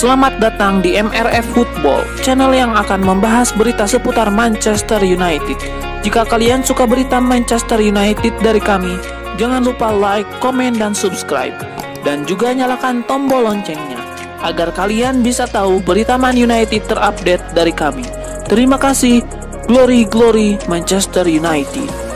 Selamat datang di MRF Football, channel yang akan membahas berita seputar Manchester United. Jika kalian suka berita Manchester United dari kami, jangan lupa like, komen, dan subscribe. Dan juga nyalakan tombol loncengnya, agar kalian bisa tahu berita Man United terupdate dari kami. Terima kasih, Glory Glory Manchester United.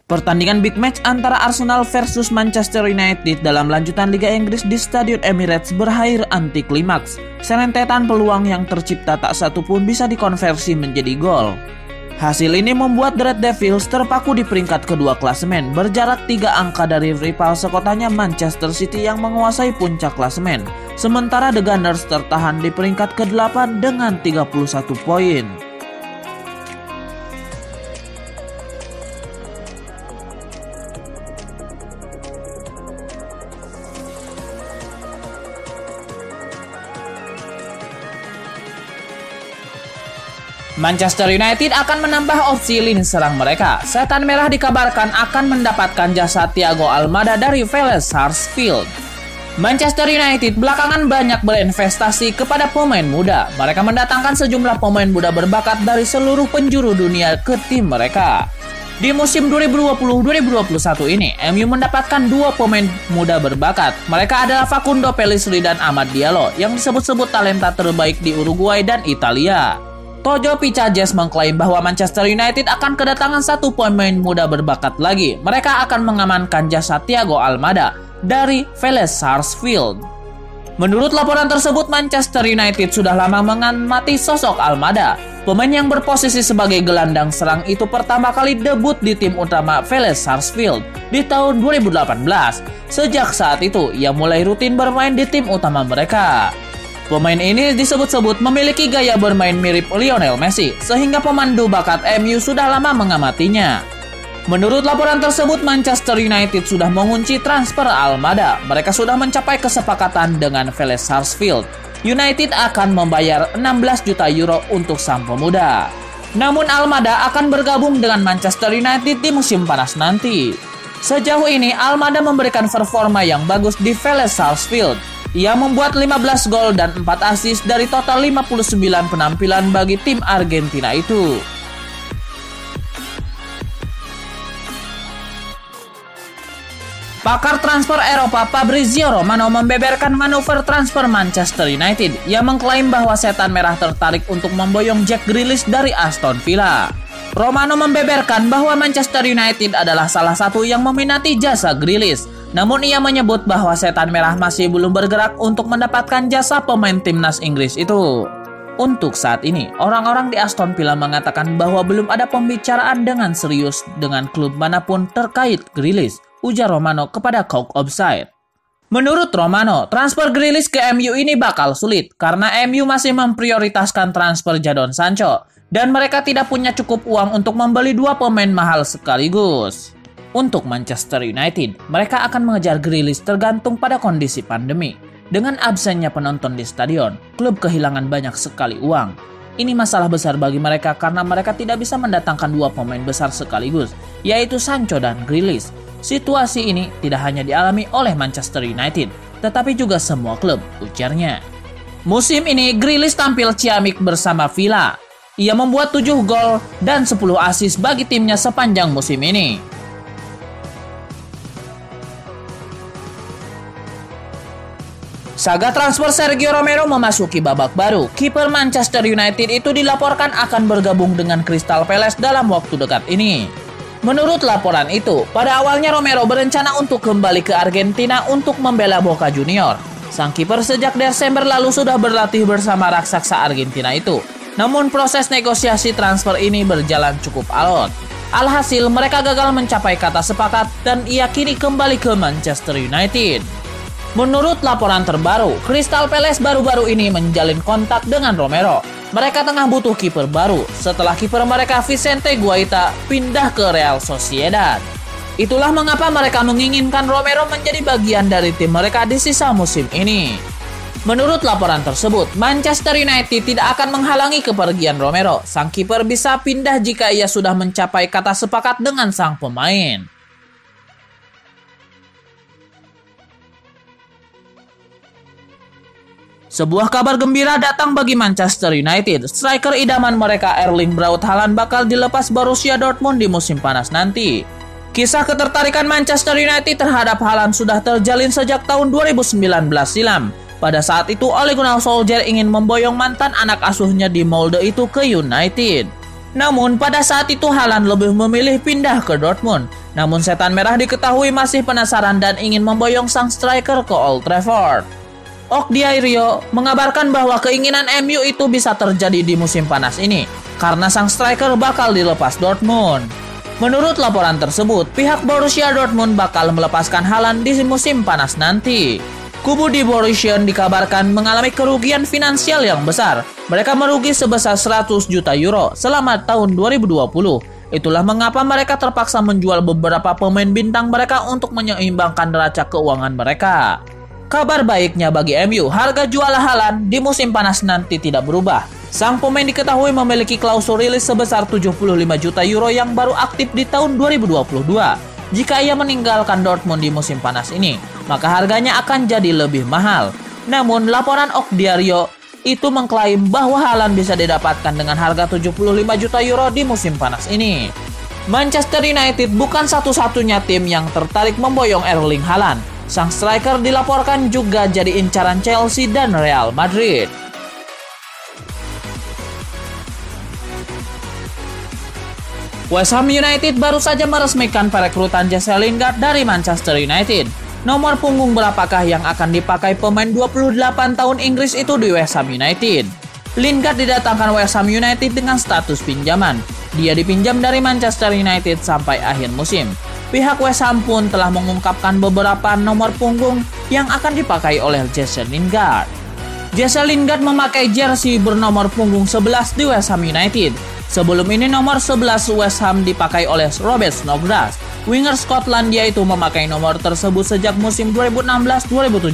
Pertandingan big match antara Arsenal versus Manchester United dalam lanjutan Liga Inggris di Stadion Emirates berakhir anti klimaks. Serentetan peluang yang tercipta tak satu pun bisa dikonversi menjadi gol. Hasil ini membuat The Red Devils terpaku di peringkat kedua klasemen, berjarak 3 angka dari rival sekotanya Manchester City yang menguasai puncak klasemen. Sementara The Gunners tertahan di peringkat ke-8 dengan 31 poin. Manchester United akan menambah opsi lini serang mereka. Setan Merah dikabarkan akan mendapatkan jasa Thiago Almada dari Vélez Sarsfield. Manchester United belakangan banyak berinvestasi kepada pemain muda. Mereka mendatangkan sejumlah pemain muda berbakat dari seluruh penjuru dunia ke tim mereka. Di musim 2020-2021 ini, MU mendapatkan 2 pemain muda berbakat. Mereka adalah Facundo Pellistri dan Amad Diallo, yang disebut-sebut talenta terbaik di Uruguay dan Italia. Tojo Picajes mengklaim bahwa Manchester United akan kedatangan 1 pemain muda berbakat lagi. Mereka akan mengamankan jasa Thiago Almada dari Vélez Sarsfield. Menurut laporan tersebut, Manchester United sudah lama mengamati sosok Almada. Pemain yang berposisi sebagai gelandang serang itu pertama kali debut di tim utama Vélez Sarsfield di tahun 2018. Sejak saat itu, ia mulai rutin bermain di tim utama mereka. Pemain ini disebut-sebut memiliki gaya bermain mirip Lionel Messi, sehingga pemandu bakat MU sudah lama mengamatinya. Menurut laporan tersebut, Manchester United sudah mengunci transfer Almada. Mereka sudah mencapai kesepakatan dengan Vélez Sarsfield. United akan membayar 16 juta euro untuk sang pemuda. Namun Almada akan bergabung dengan Manchester United di musim panas nanti. Sejauh ini, Almada memberikan performa yang bagus di Vélez Sarsfield. Ia membuat 15 gol dan 4 assist dari total 59 penampilan bagi tim Argentina itu. Pakar transfer Eropa Fabrizio Romano membeberkan manuver transfer Manchester United. Ia mengklaim bahwa Setan Merah tertarik untuk memboyong Jack Grealish dari Aston Villa. Romano membeberkan bahwa Manchester United adalah salah satu yang meminati jasa Grealish. Namun ia menyebut bahwa Setan Merah masih belum bergerak untuk mendapatkan jasa pemain timnas Inggris itu. Untuk saat ini, orang-orang di Aston Villa mengatakan bahwa belum ada pembicaraan dengan serius dengan klub manapun terkait Grealish, ujar Romano kepada Cock Offside. Menurut Romano, transfer Grealish ke MU ini bakal sulit karena MU masih memprioritaskan transfer Jadon Sancho dan mereka tidak punya cukup uang untuk membeli 2 pemain mahal sekaligus. Untuk Manchester United, mereka akan mengejar Grealish tergantung pada kondisi pandemi. Dengan absennya penonton di stadion, klub kehilangan banyak sekali uang. Ini masalah besar bagi mereka karena mereka tidak bisa mendatangkan 2 pemain besar sekaligus, yaitu Sancho dan Grealish. Situasi ini tidak hanya dialami oleh Manchester United, tetapi juga semua klub, ujarnya. Musim ini, Grealish tampil ciamik bersama Villa. Ia membuat 7 gol dan 10 assist bagi timnya sepanjang musim ini. Saga transfer Sergio Romero memasuki babak baru. Kiper Manchester United itu dilaporkan akan bergabung dengan Crystal Palace dalam waktu dekat ini. Menurut laporan itu, pada awalnya Romero berencana untuk kembali ke Argentina untuk membela Boca Junior. Sang kiper sejak Desember lalu sudah berlatih bersama raksasa Argentina itu. Namun proses negosiasi transfer ini berjalan cukup alot. Alhasil mereka gagal mencapai kata sepakat dan ia kini kembali ke Manchester United. Menurut laporan terbaru, Crystal Palace baru-baru ini menjalin kontak dengan Romero. Mereka tengah butuh kiper baru setelah kiper mereka Vicente Guaita pindah ke Real Sociedad. Itulah mengapa mereka menginginkan Romero menjadi bagian dari tim mereka di sisa musim ini. Menurut laporan tersebut, Manchester United tidak akan menghalangi kepergian Romero. Sang kiper bisa pindah jika ia sudah mencapai kata sepakat dengan sang pemain. Sebuah kabar gembira datang bagi Manchester United. Striker idaman mereka Erling Braut Haaland bakal dilepas Borussia Dortmund di musim panas nanti. Kisah ketertarikan Manchester United terhadap Haaland sudah terjalin sejak tahun 2019 silam. Pada saat itu, Ole Gunnar Solskjaer ingin memboyong mantan anak asuhnya di Molde itu ke United. Namun, pada saat itu Haaland lebih memilih pindah ke Dortmund. Namun, Setan Merah diketahui masih penasaran dan ingin memboyong sang striker ke Old Trafford. Ok Diario mengabarkan bahwa keinginan MU itu bisa terjadi di musim panas ini, karena sang striker bakal dilepas Dortmund. Menurut laporan tersebut, pihak Borussia Dortmund bakal melepaskan Haaland di musim panas nanti. Kubu di Borussia dikabarkan mengalami kerugian finansial yang besar. Mereka merugi sebesar 100 juta euro selama tahun 2020. Itulah mengapa mereka terpaksa menjual beberapa pemain bintang mereka untuk menyeimbangkan neraca keuangan mereka. Kabar baiknya bagi MU, harga jual Haaland di musim panas nanti tidak berubah. Sang pemain diketahui memiliki klausul rilis sebesar 75 juta euro yang baru aktif di tahun 2022. Jika ia meninggalkan Dortmund di musim panas ini, maka harganya akan jadi lebih mahal. Namun, laporan Ok Diario itu mengklaim bahwa Haaland bisa didapatkan dengan harga 75 juta euro di musim panas ini. Manchester United bukan satu-satunya tim yang tertarik memboyong Erling Haaland. Sang striker dilaporkan juga jadi incaran Chelsea dan Real Madrid. West Ham United baru saja meresmikan perekrutan Jesse Lingard dari Manchester United. Nomor punggung berapakah yang akan dipakai pemain 28 tahun Inggris itu di West Ham United? Lingard didatangkan West Ham United dengan status pinjaman. Dia dipinjam dari Manchester United sampai akhir musim. Pihak West Ham pun telah mengungkapkan beberapa nomor punggung yang akan dipakai oleh Jesse Lingard. Jesse Lingard memakai jersey bernomor punggung 11 di West Ham United. Sebelum ini nomor 11 West Ham dipakai oleh Robert Snodgrass. Winger Skotlandia itu memakai nomor tersebut sejak musim 2016-2017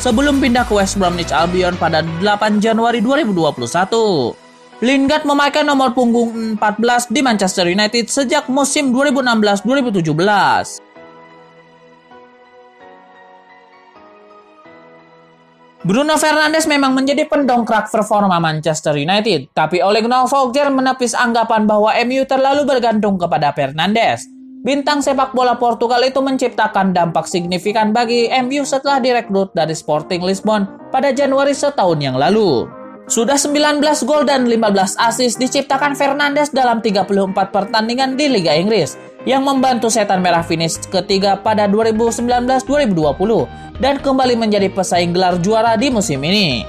sebelum pindah ke West Bromwich Albion pada 8 Januari 2021. Lingard memakai nomor punggung 14 di Manchester United sejak musim 2016-2017. Bruno Fernandes memang menjadi pendongkrak performa Manchester United, tapi Ole Gunnar Solskjaer menepis anggapan bahwa MU terlalu bergantung kepada Fernandes. Bintang sepak bola Portugal itu menciptakan dampak signifikan bagi MU setelah direkrut dari Sporting Lisbon pada Januari setahun yang lalu. Sudah 19 gol dan 15 assist diciptakan Fernandes dalam 34 pertandingan di Liga Inggris, yang membantu Setan Merah finish ketiga pada 2019-2020 dan kembali menjadi pesaing gelar juara di musim ini.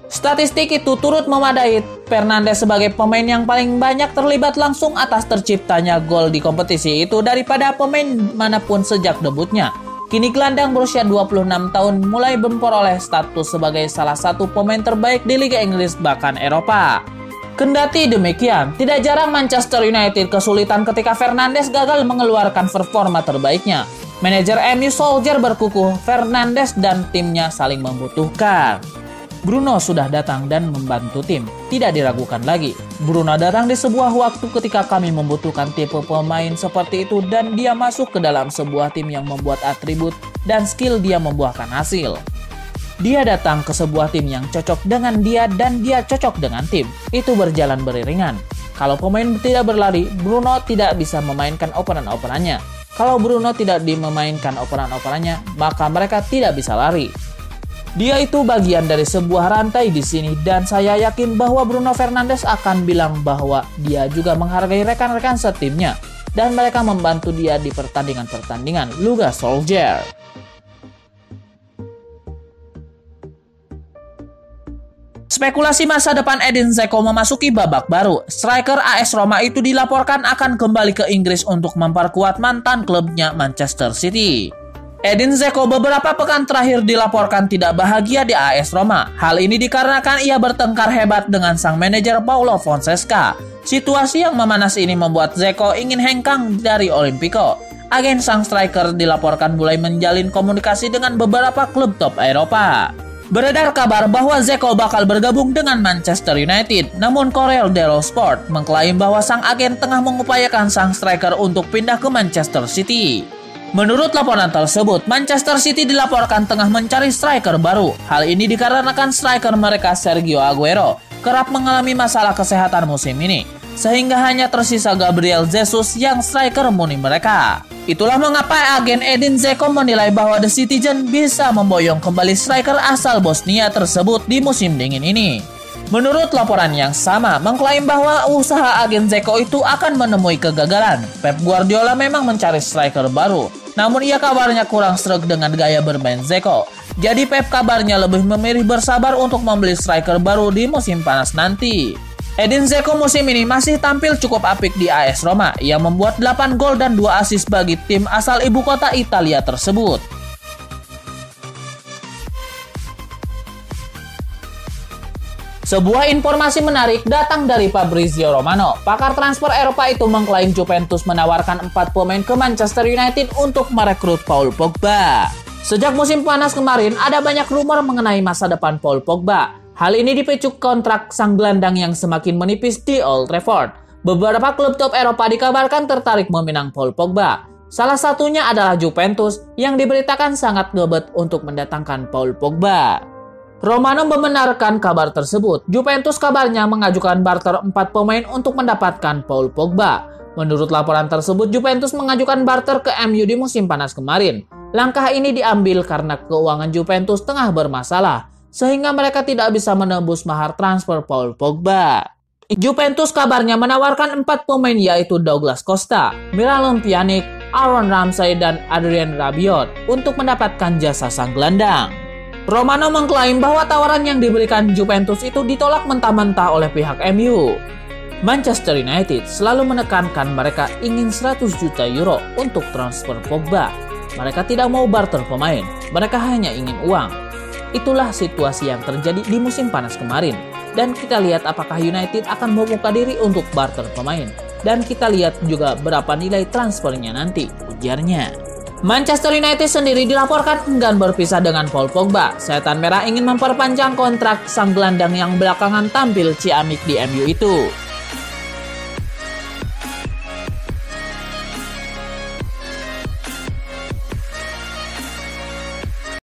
Statistik itu turut memadai Fernandes sebagai pemain yang paling banyak terlibat langsung atas terciptanya gol di kompetisi itu daripada pemain manapun sejak debutnya. Kini gelandang berusia 26 tahun mulai memperoleh status sebagai salah satu pemain terbaik di Liga Inggris bahkan Eropa. Kendati demikian, tidak jarang Manchester United kesulitan ketika Fernandes gagal mengeluarkan performa terbaiknya. Manajer MU Solskjaer berkukuh Fernandes dan timnya saling membutuhkan. Bruno sudah datang dan membantu tim, tidak diragukan lagi. Bruno datang di sebuah waktu ketika kami membutuhkan tipe pemain seperti itu dan dia masuk ke dalam sebuah tim yang membuat atribut dan skill dia membuahkan hasil. Dia datang ke sebuah tim yang cocok dengan dia dan dia cocok dengan tim. Itu berjalan beriringan. Kalau pemain tidak berlari, Bruno tidak bisa memainkan operan-operannya. Kalau Bruno tidak memainkan operan-operannya, maka mereka tidak bisa lari. Dia itu bagian dari sebuah rantai di sini dan saya yakin bahwa Bruno Fernandes akan bilang bahwa dia juga menghargai rekan-rekan setimnya dan mereka membantu dia di pertandingan-pertandingan. Luga Solskjaer. Spekulasi masa depan Edin Dzeko memasuki babak baru. Striker AS Roma itu dilaporkan akan kembali ke Inggris untuk memperkuat mantan klubnya Manchester City. Edin Dzeko beberapa pekan terakhir dilaporkan tidak bahagia di AS Roma. Hal ini dikarenakan ia bertengkar hebat dengan sang manajer Paulo Fonseca. Situasi yang memanas ini membuat Dzeko ingin hengkang dari Olimpico. Agen sang striker dilaporkan mulai menjalin komunikasi dengan beberapa klub top Eropa. Beredar kabar bahwa Dzeko bakal bergabung dengan Manchester United, namun Corriere dello Sport mengklaim bahwa sang agen tengah mengupayakan sang striker untuk pindah ke Manchester City. Menurut laporan tersebut, Manchester City dilaporkan tengah mencari striker baru. Hal ini dikarenakan striker mereka Sergio Aguero kerap mengalami masalah kesehatan musim ini, sehingga hanya tersisa Gabriel Jesus yang striker murni mereka. Itulah mengapa agen Edin Dzeko menilai bahwa The Citizen bisa memboyong kembali striker asal Bosnia tersebut di musim dingin ini. Menurut laporan yang sama, mengklaim bahwa usaha agen Dzeko itu akan menemui kegagalan. Pep Guardiola memang mencari striker baru, namun ia kabarnya kurang sreg dengan gaya bermain Dzeko. Jadi Pep kabarnya lebih memilih bersabar untuk membeli striker baru di musim panas nanti. Edin Dzeko musim ini masih tampil cukup apik di AS Roma. Ia membuat 8 gol dan 2 assist bagi tim asal ibu kota Italia tersebut. Sebuah informasi menarik datang dari Fabrizio Romano. Pakar transfer Eropa itu mengklaim Juventus menawarkan 4 pemain ke Manchester United untuk merekrut Paul Pogba. Sejak musim panas kemarin, ada banyak rumor mengenai masa depan Paul Pogba. Hal ini dipicu kontrak sang gelandang yang semakin menipis di Old Trafford. Beberapa klub top Eropa dikabarkan tertarik meminang Paul Pogba. Salah satunya adalah Juventus yang diberitakan sangat ngebet untuk mendatangkan Paul Pogba. Romano membenarkan kabar tersebut. Juventus kabarnya mengajukan barter 4 pemain untuk mendapatkan Paul Pogba. Menurut laporan tersebut, Juventus mengajukan barter ke MU di musim panas kemarin. Langkah ini diambil karena keuangan Juventus tengah bermasalah, sehingga mereka tidak bisa menembus mahar transfer Paul Pogba. Juventus kabarnya menawarkan 4 pemain yaitu Douglas Costa, Miralem Pjanic, Aaron Ramsey, dan Adrien Rabiot untuk mendapatkan jasa sang gelandang. Romano mengklaim bahwa tawaran yang diberikan Juventus itu ditolak mentah-mentah oleh pihak MU. Manchester United selalu menekankan mereka ingin 100 juta euro untuk transfer Pogba. Mereka tidak mau barter pemain, mereka hanya ingin uang. Itulah situasi yang terjadi di musim panas kemarin. Dan kita lihat apakah United akan membuka diri untuk barter pemain. Dan kita lihat juga berapa nilai transfernya nanti, ujarnya. Manchester United sendiri dilaporkan enggan berpisah dengan Paul Pogba. Setan Merah ingin memperpanjang kontrak sang gelandang yang belakangan tampil ciamik di MU itu.